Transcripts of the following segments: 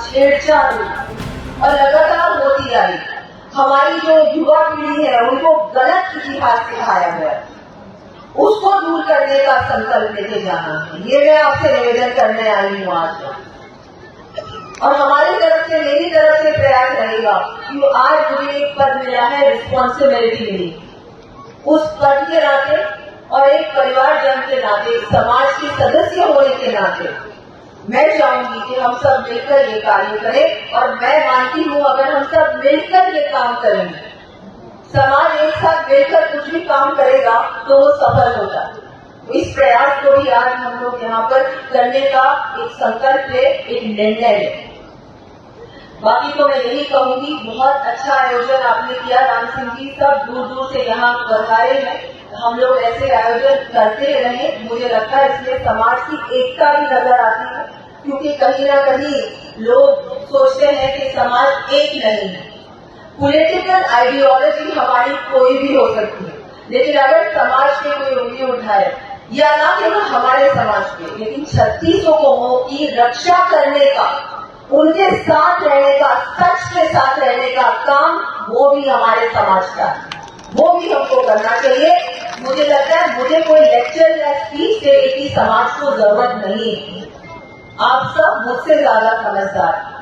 छेड़छाड़ हुई और लगातार होती आई। हमारी जो युवा पीढ़ी है उनको गलत इतिहास सिखाया गया, उसको दूर करने का संकल्प लेके जाना है। ये मैं आपसे निवेदन करने आई हूँ आज। और हमारी तरफ से, मेरी तरफ से प्रयास रहेगा कि आज मुझे एक पद मिला है, रिस्पॉन्सिबिलिटी मिली, उस पद के नाते और एक परिवारजन के नाते, समाज के सदस्य होने के नाते मैं चाहूंगी कि हम सब मिलकर ये कार्य करें। और मैं मानती हूँ अगर हम सब मिलकर ये काम करेंगे, समाज एक साथ मिलकर कुछ भी काम करेगा तो वो सफल होता है। इस प्रयास को भी आज हम लोग यहाँ पर करने का एक संकल्प ले, एक निर्णय ले। बाकी तो मैं यही कहूंगी, बहुत अच्छा आयोजन आपने किया राम सिंह जी, सब दूर दूर से यहाँ पधारे हैं। हम लोग ऐसे आयोजन करते रहे, मुझे लगता है इसमें समाज की एकता भी नजर आती है, क्योंकि कहीं ना कहीं लोग सोचते हैं कि समाज एक नहीं है। पॉलिटिकल आइडियोलॉजी हमारी कोई भी हो सकती है, लेकिन अगर समाज पे कोई उंगली उठाए, या ना केवल हमारे समाज पे, लेकिन 3600 कौमों की रक्षा करने का, उनके साथ रहने का, सच के साथ रहने का काम, वो भी हमारे समाज का है, वो भी हमको करना चाहिए। मुझे लगता है मुझे कोई लेक्चर या स्पीच देने की समाज को जरूरत नहीं है, आप सब मुझसे ज्यादा समझदार हैं।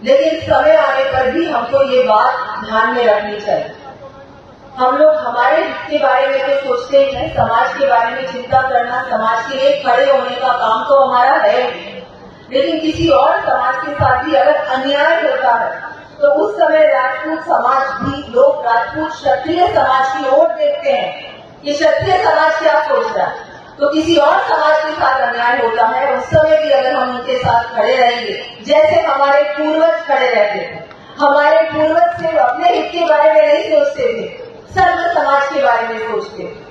लेकिन समय आने पर भी हमको ये बात ध्यान में रखनी चाहिए। हम लोग हमारे हित के बारे में तो सोचते ही हैं, समाज के बारे में चिंता करना, समाज के लिए खड़े होने का काम तो हमारा है, लेकिन किसी और समाज के साथ भी अगर अन्याय होता है तो उस समय राजपूत समाज भी, लोग राजपूत क्षत्रिय समाज की ओर देखते हैं कि क्षत्रिय समाज क्या सोच रहा है। तो किसी और समाज के साथ अन्याय होता है, उस समय भी अगर हम उनके साथ खड़े रहेंगे, जैसे हमारे पूर्वज खड़े रहते थे। हमारे पूर्वज सिर्फ अपने हित के बारे में नहीं सोचते थे, सर्व समाज के बारे में सोचते थे।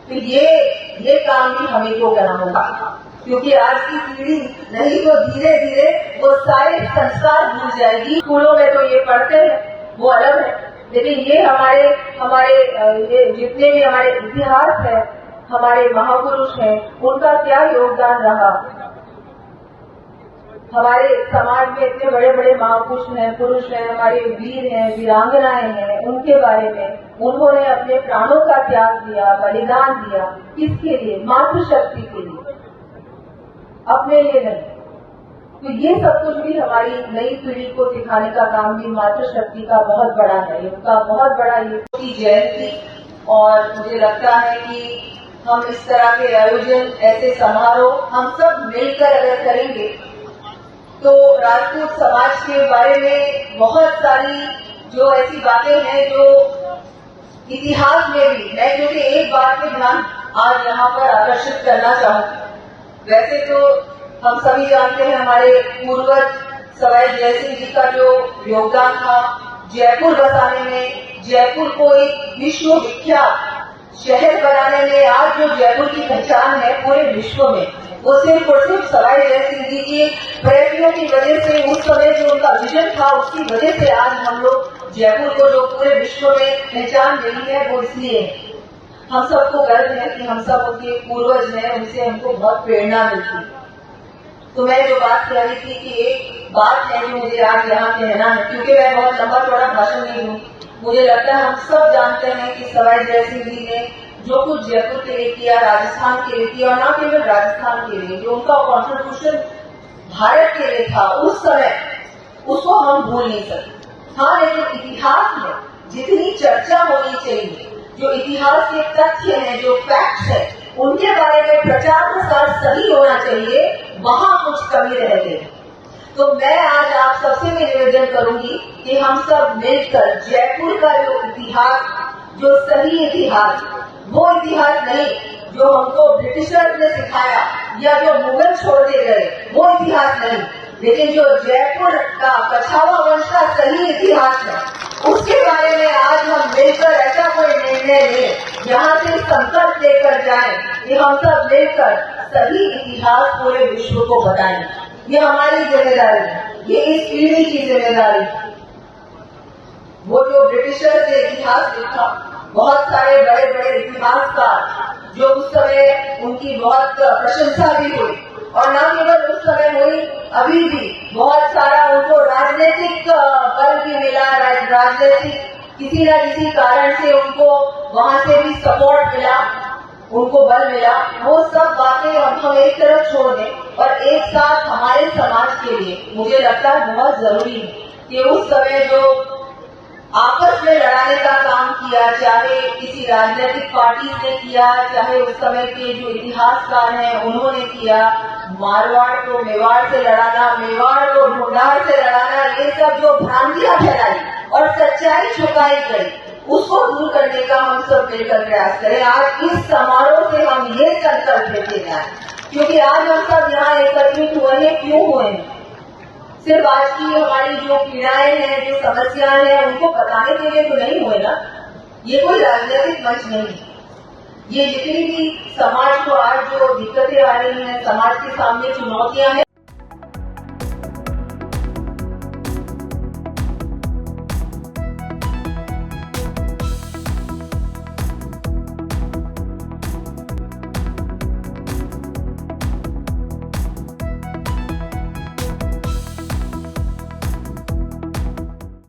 तो ये काम भी हमें को करना होगा, क्योंकि आज की पीढ़ी नहीं तो धीरे धीरे वो सारे संस्कार भूल जाएगी। स्कूलों में तो ये पढ़ते हैं, वो अलग है, लेकिन ये हमारे ये जितने भी हमारे इतिहास है, हमारे महापुरुष हैं, उनका क्या योगदान रहा। हमारे समाज में इतने बड़े बड़े महापुरुष हैं, हमारे वीर हैं, वीरांगनाएं हैं, उनके बारे में उन्होंने अपने प्राणों का त्याग दिया, बलिदान दिया, किसके लिए? मातृशक्ति के लिए, अपने लिए नहीं। तो ये सब कुछ भी हमारी नई पीढ़ी को सिखाने का काम भी मातृशक्ति का बहुत बड़ा है, उनका बहुत बड़ा ये जयंती। और मुझे लगता है कि हम इस तरह के आयोजन, ऐसे समारोह हम सब मिलकर अगर करेंगे तो राजपूत समाज के बारे में बहुत सारी जो ऐसी बातें हैं जो इतिहास में भी, मैं क्योंकि एक बात पे ध्यान आज यहाँ पर आकर्षित करना चाहूंगी। वैसे तो हम सभी जानते हैं हमारे पूर्वज सवाई जयसिंह जी का जो योगदान था जयपुर बसाने में, जयपुर को एक विश्व विख्यात शहर बनाने में। आज जो जयपुर की पहचान है पूरे विश्व में, वो सिर्फ और सिर्फ सवाई जयसिंह जी की प्रयत्नों की वजह से, उस समय जो उनका विजन था उसकी वजह से आज हम लोग जयपुर को जो पूरे विश्व में पहचान मिली है, वो इसलिए हम सबको गर्व है कि हम सब उनके पूर्वज हैं, उनसे हमको बहुत प्रेरणा मिलती है। तो मैं जो बात कह रही थी कि एक बात है जो मुझे आज यहाँ कहना है, क्योंकि मैं बहुत लंबा चौड़ा भाषण नहीं दूँ। मुझे लगता है हम सब जानते हैं कि सवाई जयसिंह जी ने जो कुछ जयपुर के लिए किया, राजस्थान के लिए किया, और न केवल राजस्थान के लिए, जो उनका कॉन्ट्रीब्यूशन भारत के लिए था उस समय, उसको हम भूल नहीं सकते। हाँ, लेकिन इतिहास में जितनी चर्चा होनी चाहिए, जो इतिहास के तथ्य हैं, जो फैक्ट्स हैं, उनके बारे में प्रचार प्रसार सही होना चाहिए, वहाँ कुछ कमी रह गई। तो मैं आज आप सबसे भी निवेदन करूंगी कि हम सब मिलकर जयपुर का जो इतिहास, जो सही इतिहास, वो इतिहास नहीं जो हमको ब्रिटिशर्स ने सिखाया या जो मुगल छोड़ दे गए, वो इतिहास नहीं, लेकिन जो जयपुर का कछावा वंश का सही इतिहास है, उसके बारे में आज हम मिलकर ऐसा कोई निर्णय लें, यहाँ से संकल्प लेकर जाएं कि हम सब मिलकर सही इतिहास पूरे विश्व को बताएं। ये हमारी जिम्मेदारी है, ये इस पीढ़ी की जिम्मेदारी है। वो जो ब्रिटिशर्स ने इतिहास लिखा, बहुत सारे बड़े बड़े इतिहासकार जो उस समय उनकी बहुत प्रशंसा भी हुई, और न केवल उस समय हुई, अभी भी बहुत सारा उनको राजनीतिक बल भी मिला, राजनीतिक किसी न किसी कारण से उनको वहां से भी सपोर्ट मिला, उनको बल मिला। वो सब बातें हम एक तरफ छोड़ दें और एक साथ हमारे समाज के लिए मुझे लगता है बहुत जरूरी है कि उस समय जो आपस में लड़ाने का काम किया, चाहे किसी राजनीतिक पार्टी ने किया, चाहे उस समय के जो इतिहासकार हैं उन्होंने किया, मारवाड़ को मेवाड़ से लड़ाना, मेवाड़ को ढूंढार से लड़ाना, ये सब जो भ्रांतियां फैलाई और सच्चाई छुपाई गई, उसको दूर करने का हम सब मिलकर प्रयास करें। आज इस समारोह से हम ये संकल्प लेते जाए, क्योंकि आज हम सब यहाँ एकत्रित हुए हैं, क्यों हुए हैं? सिर्फ आज की हमारी जो पीड़ाएं हैं, जो समस्याएं हैं, उनको बताने के लिए तो नहीं हुए ना। ये कोई राजनीतिक मंच नहीं है। ये जितनी भी समाज को आज जो दिक्कतें आ रही हैं, समाज के सामने चुनौतियां हैं,